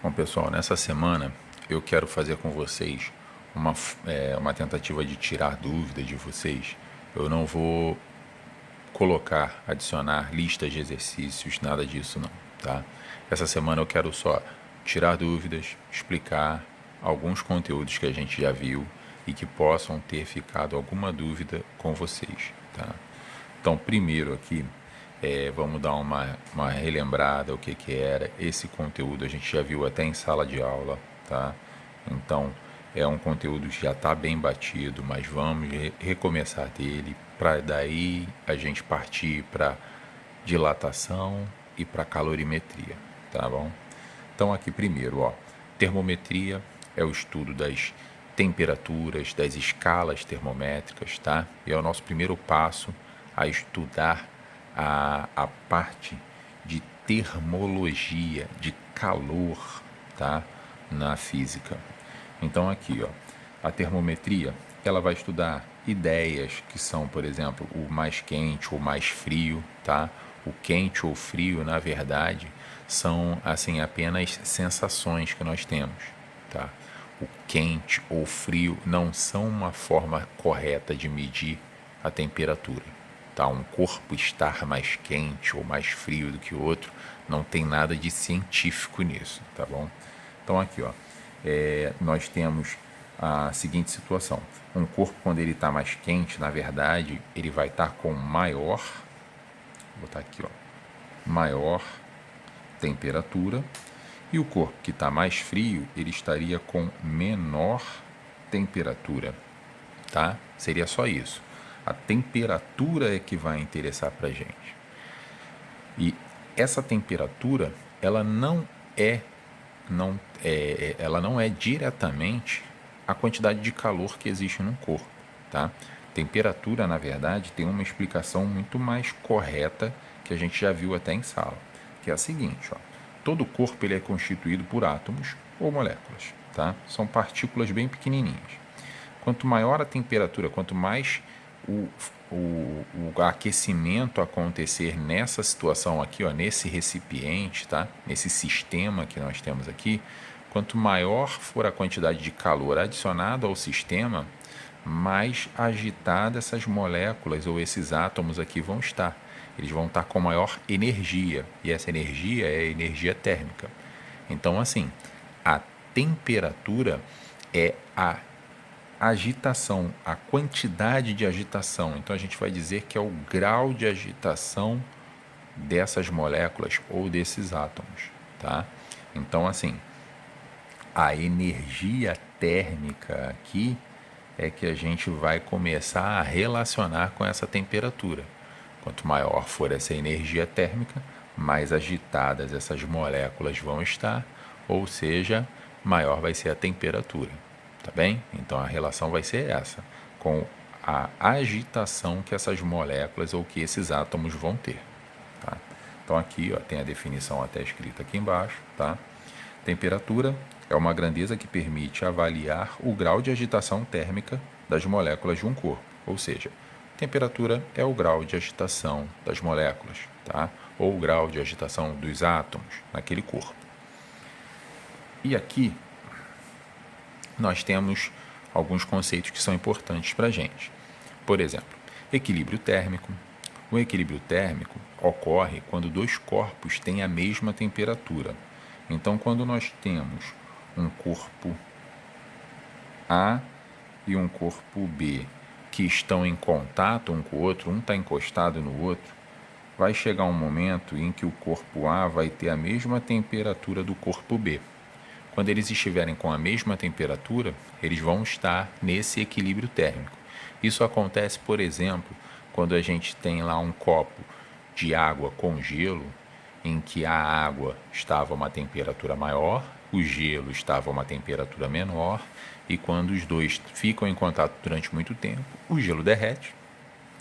Bom, pessoal, nessa semana eu quero fazer com vocês uma tentativa de tirar dúvidas de vocês. Eu não vou colocar, adicionar listas de exercícios, nada disso não, tá? Essa semana eu quero só tirar dúvidas, explicar alguns conteúdos que a gente já viu e que possam ter ficado alguma dúvida com vocês, tá? Então, primeiro aqui, vamos dar uma relembrada o que era esse conteúdo. A gente já viu até em sala de aula, tá? Então, é um conteúdo que já está bem batido, mas vamos recomeçar dele para daí a gente partir para dilatação e para calorimetria, tá bom? Então, aqui primeiro, ó, termometria é o estudo das temperaturas, das escalas termométricas, tá? E é o nosso primeiro passo a estudar a parte de termologia, de calor, tá? Na física. Então aqui, ó, a termometria, ela vai estudar ideias que são, por exemplo, o mais quente ou mais frio, tá? O quente ou frio, na verdade, são assim apenas sensações que nós temos, tá? O quente ou frio não são uma forma correta de medir a temperatura, tá? Um corpo estar mais quente ou mais frio do que o outro não tem nada de científico nisso, tá bom? Então aqui, ó, nós temos a seguinte situação: um corpo, quando ele está mais quente, na verdade, ele vai estar com maior, vou botar aqui, ó, maior temperatura, e o corpo que está mais frio, ele estaria com menor temperatura, tá? Seria só isso. A temperatura é que vai interessar para gente. E essa temperatura, ela não é diretamente a quantidade de calor que existe num corpo, tá? Temperatura, na verdade, tem uma explicação muito mais correta que a gente já viu até em sala, que é a seguinte, ó: todo corpo ele é constituído por átomos ou moléculas, tá? São partículas bem pequenininhas. Quanto maior a temperatura, quanto mais o aquecimento acontecer nessa situação aqui, ó, nesse recipiente, tá? Nesse sistema que nós temos aqui, quanto maior for a quantidade de calor adicionada ao sistema, mais agitadas essas moléculas ou esses átomos aqui vão estar. Eles vão estar com maior energia, e essa energia é a energia térmica. Então, assim, a temperatura é a agitação, a quantidade de agitação. Então a gente vai dizer que é o grau de agitação dessas moléculas ou desses átomos, tá? Então, assim, a energia térmica aqui é que a gente vai começar a relacionar com essa temperatura. Quanto maior for essa energia térmica, mais agitadas essas moléculas vão estar, ou seja, maior vai ser a temperatura. Tá bem? Então a relação vai ser essa, com a agitação que essas moléculas ou que esses átomos vão ter. Tá? Então aqui, ó, tem a definição até escrita aqui embaixo. Tá? Temperatura é uma grandeza que permite avaliar o grau de agitação térmica das moléculas de um corpo. Ou seja, temperatura é o grau de agitação das moléculas, tá? Ou o grau de agitação dos átomos naquele corpo. E aqui nós temos alguns conceitos que são importantes para a gente. Por exemplo, equilíbrio térmico. O equilíbrio térmico ocorre quando dois corpos têm a mesma temperatura. Então, quando nós temos um corpo A e um corpo B que estão em contato um com o outro, um está encostado no outro, vai chegar um momento em que o corpo A vai ter a mesma temperatura do corpo B. Quando eles estiverem com a mesma temperatura, eles vão estar nesse equilíbrio térmico. Isso acontece, por exemplo, quando a gente tem lá um copo de água com gelo, em que a água estava a uma temperatura maior, o gelo estava a uma temperatura menor, e quando os dois ficam em contato durante muito tempo, o gelo derrete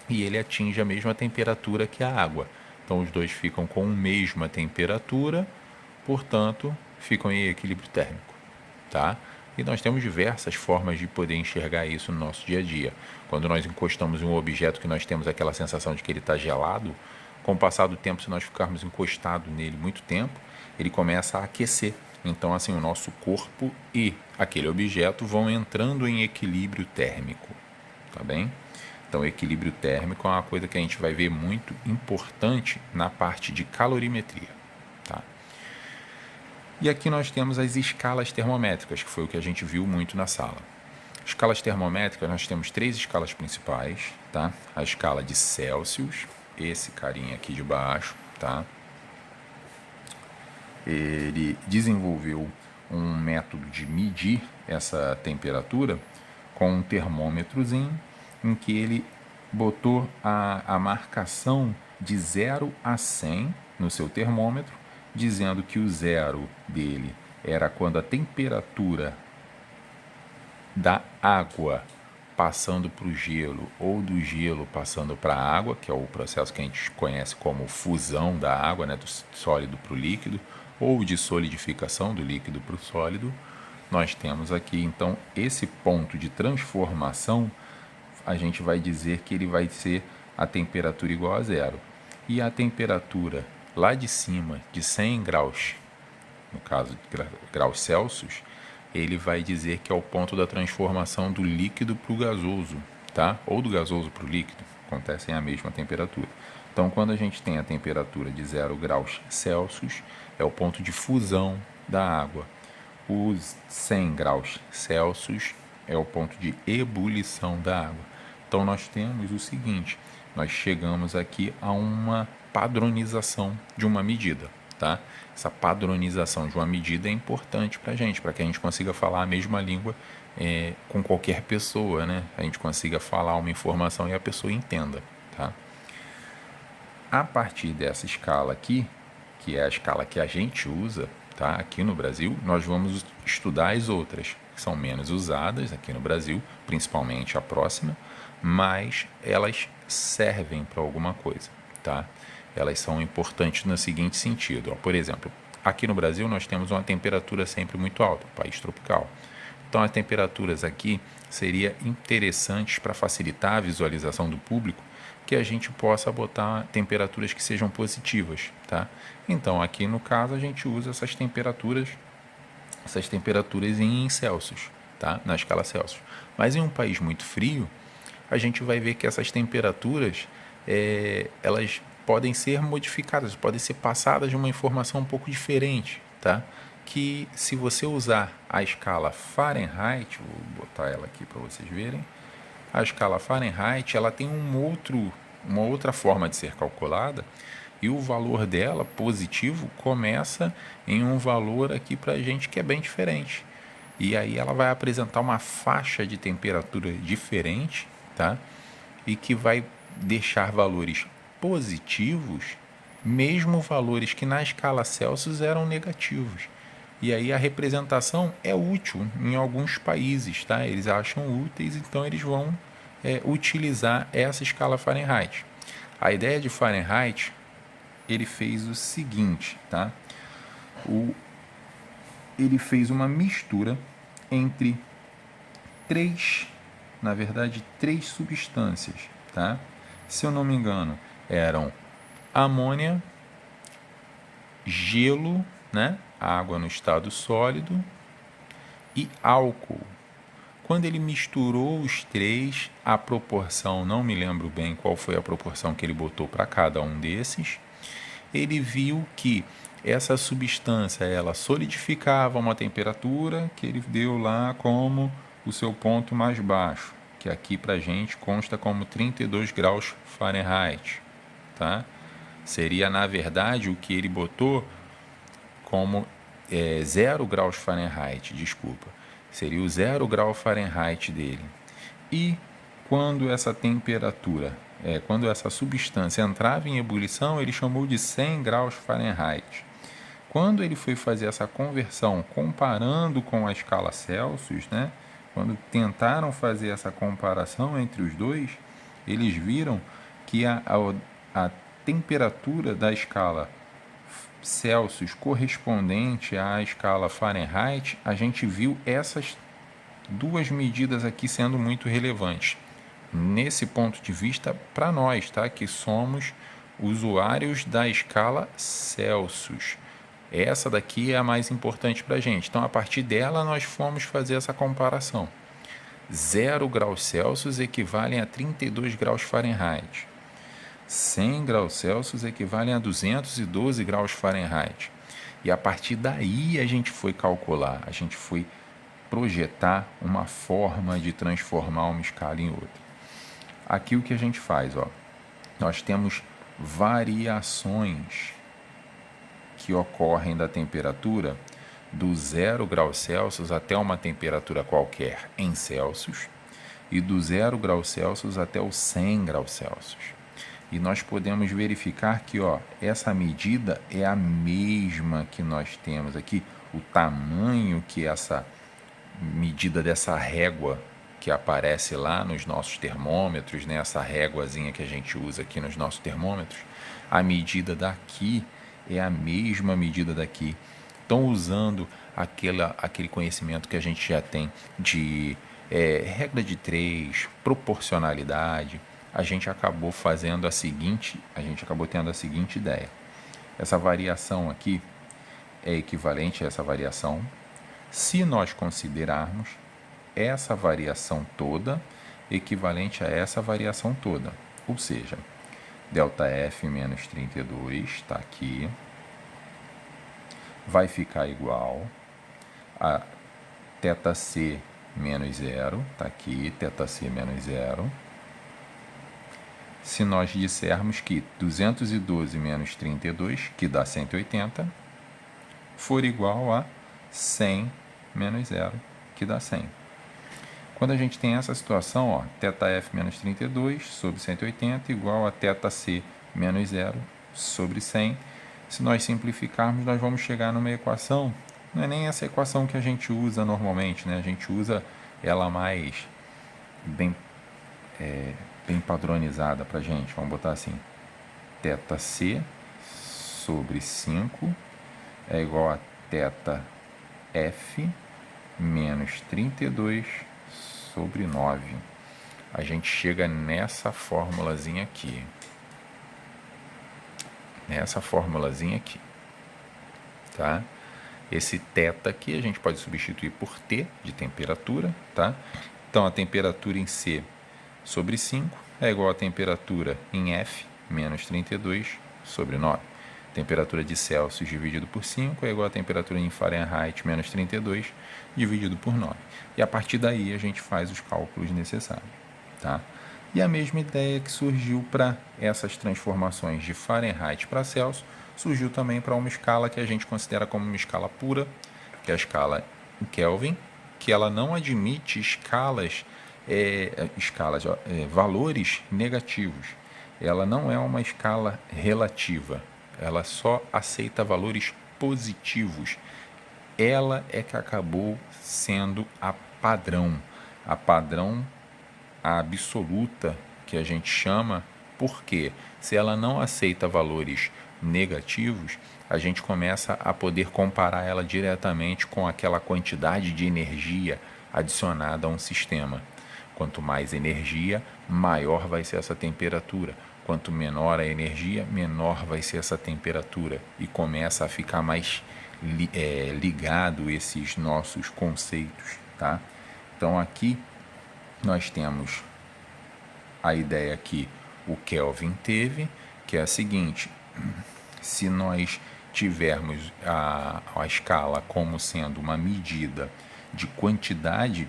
e ele atinge a mesma temperatura que a água. Então os dois ficam com a mesma temperatura, portanto, ficam em equilíbrio térmico, tá? E nós temos diversas formas de poder enxergar isso no nosso dia a dia. Quando nós encostamos em um objeto que nós temos aquela sensação de que ele está gelado, com o passar do tempo, se nós ficarmos encostados nele muito tempo, ele começa a aquecer. Então, assim, o nosso corpo e aquele objeto vão entrando em equilíbrio térmico, tá bem? Então, equilíbrio térmico é uma coisa que a gente vai ver muito importante na parte de calorimetria, tá? E aqui nós temos as escalas termométricas, que foi o que a gente viu muito na sala. Escalas termométricas, nós temos 3 escalas principais, tá? A escala de Celsius, esse carinha aqui de baixo, tá? Ele desenvolveu um método de medir essa temperatura com um termômetrozinho em que ele botou a marcação de 0 a 100 no seu termômetro, dizendo que o zero dele era quando a temperatura da água passando para o gelo ou do gelo passando para a água, que é o processo que a gente conhece como fusão da água, né, do sólido para o líquido, ou de solidificação do líquido para o sólido, nós temos aqui então esse ponto de transformação, a gente vai dizer que ele vai ser a temperatura igual a zero. E a temperatura lá de cima, de 100 graus, no caso de graus Celsius, ele vai dizer que é o ponto da transformação do líquido para o gasoso, tá? Ou do gasoso para o líquido, acontecem à mesma temperatura. Então, quando a gente tem a temperatura de 0 graus Celsius, é o ponto de fusão da água. Os 100 graus Celsius é o ponto de ebulição da água. Então, nós temos o seguinte, nós chegamos aqui a uma padronização de uma medida, tá? Essa padronização de uma medida é importante para que a gente consiga falar a mesma língua com qualquer pessoa, né? A gente consiga falar uma informação e a pessoa entenda, tá? A partir dessa escala aqui, que é a escala que a gente usa, tá? Aqui no Brasil, nós vamos estudar as outras, que são menos usadas aqui no Brasil, principalmente a próxima, mas elas servem para alguma coisa, tá? Elas são importantes no seguinte sentido, ó, por exemplo, aqui no Brasil nós temos uma temperatura sempre muito alta, país tropical. Então as temperaturas aqui seria interessantes para facilitar a visualização do público que a gente possa botar temperaturas que sejam positivas, tá? Então aqui no caso a gente usa essas temperaturas em Celsius, tá? Na escala Celsius. Mas em um país muito frio, a gente vai ver que essas temperaturas elas podem ser modificadas, podem ser passadas de uma informação um pouco diferente, tá? Que se você usar a escala Fahrenheit, vou botar ela aqui para vocês verem, a escala Fahrenheit ela tem uma outra forma de ser calculada e o valor dela, positivo, começa em um valor aqui para a gente que é bem diferente. E aí ela vai apresentar uma faixa de temperatura diferente, tá? E que vai deixar valores positivos, mesmo valores que na escala Celsius eram negativos. E aí a representação é útil em alguns países, tá? Eles acham úteis, então eles vão utilizar essa escala Fahrenheit. A ideia de Fahrenheit, ele fez o seguinte, tá? Ele fez uma mistura entre três substâncias, tá? Se eu não me engano, eram amônia, gelo, né? Água no estado sólido e álcool. Quando ele misturou os três, a proporção, não me lembro bem qual foi a proporção que ele botou para cada um desses, ele viu que essa substância ela solidificava a uma temperatura que ele deu lá como o seu ponto mais baixo, que aqui para a gente consta como 32 graus Fahrenheit, tá? Seria, na verdade, o que ele botou como 0 graus Fahrenheit, desculpa. Seria o 0 grau Fahrenheit dele. E quando essa temperatura, quando essa substância entrava em ebulição, ele chamou de 100 graus Fahrenheit. Quando ele foi fazer essa conversão comparando com a escala Celsius, né? Quando tentaram fazer essa comparação entre os dois, eles viram que a temperatura da escala Celsius correspondente à escala Fahrenheit, a gente viu essas duas medidas aqui sendo muito relevantes. Nesse ponto de vista, para nós, tá? Que somos usuários da escala Celsius. Essa daqui é a mais importante para a gente. Então, a partir dela, nós fomos fazer essa comparação. 0 graus Celsius equivalem a 32 graus Fahrenheit. 100 graus Celsius equivalem a 212 graus Fahrenheit. E a partir daí a gente foi calcular, a gente foi projetar uma forma de transformar uma escala em outra. Aqui o que a gente faz, ó, nós temos variações que ocorrem da temperatura do 0 graus Celsius até uma temperatura qualquer em Celsius e do 0 graus Celsius até os 100 graus Celsius. E nós podemos verificar que, ó, essa medida é a mesma que nós temos aqui, o tamanho que essa medida dessa régua que aparece lá nos nossos termômetros, né, essa réguazinha que a gente usa aqui nos nossos termômetros, a medida daqui é a mesma medida daqui. Estão usando aquele conhecimento que a gente já tem de regra de 3, proporcionalidade. A gente acabou tendo a seguinte ideia. Essa variação aqui é equivalente a essa variação se nós considerarmos essa variação toda equivalente a essa variação toda. Ou seja, ΔF menos 32 está aqui, vai ficar igual a θC menos 0, está aqui, θC menos 0. Se nós dissermos que 212 menos 32, que dá 180, for igual a 100 menos 0, que dá 100. Quando a gente tem essa situação, ó, θF menos 32 sobre 180 igual a θC menos 0 sobre 100. Se nós simplificarmos, nós vamos chegar numa equação, não é nem essa equação que a gente usa normalmente, né? A gente usa ela mais bem padronizada para a gente. Vamos botar assim, θC sobre 5 é igual a θF menos 32 sobre 9. A gente chega nessa formulazinha aqui. Tá? Esse θ aqui a gente pode substituir por T de temperatura, tá? Então a temperatura em C sobre 5 é igual a temperatura em F menos 32 sobre 9. Temperatura de Celsius dividido por 5 é igual a temperatura em Fahrenheit menos 32 dividido por 9. E a partir daí a gente faz os cálculos necessários, tá? E a mesma ideia que surgiu para essas transformações de Fahrenheit para Celsius, surgiu também para uma escala que a gente considera como uma escala pura, que é a escala em Kelvin, que ela não admite valores negativos. Ela não é uma escala relativa, ela só aceita valores positivos. Ela é que acabou sendo a padrão absoluta que a gente chama, porque se ela não aceita valores negativos, a gente começa a poder comparar ela diretamente com aquela quantidade de energia adicionada a um sistema. Quanto mais energia, maior vai ser essa temperatura. Quanto menor a energia, menor vai ser essa temperatura. E começa a ficar mais ligado esses nossos conceitos, tá? Então aqui nós temos a ideia que o Kelvin teve, que é a seguinte: se nós tivermos a escala como sendo uma medida de quantidade,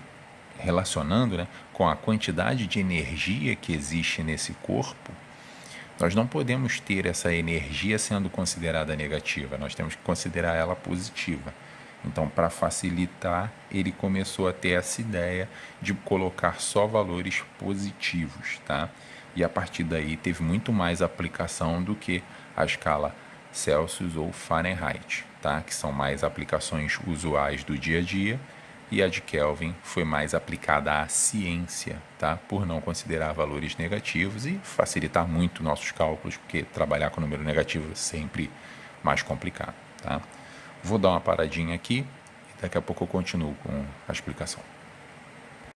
relacionando, né, com a quantidade de energia que existe nesse corpo, nós não podemos ter essa energia sendo considerada negativa, nós temos que considerar ela positiva. Então, para facilitar, ele começou a ter essa ideia de colocar só valores positivos, tá? E a partir daí teve muito mais aplicação do que a escala Celsius ou Fahrenheit, tá? Que são mais aplicações usuais do dia a dia, e a de Kelvin foi mais aplicada à ciência, tá? Por não considerar valores negativos e facilitar muito nossos cálculos, porque trabalhar com número negativo é sempre mais complicado, tá? Vou dar uma paradinha aqui e daqui a pouco eu continuo com a explicação.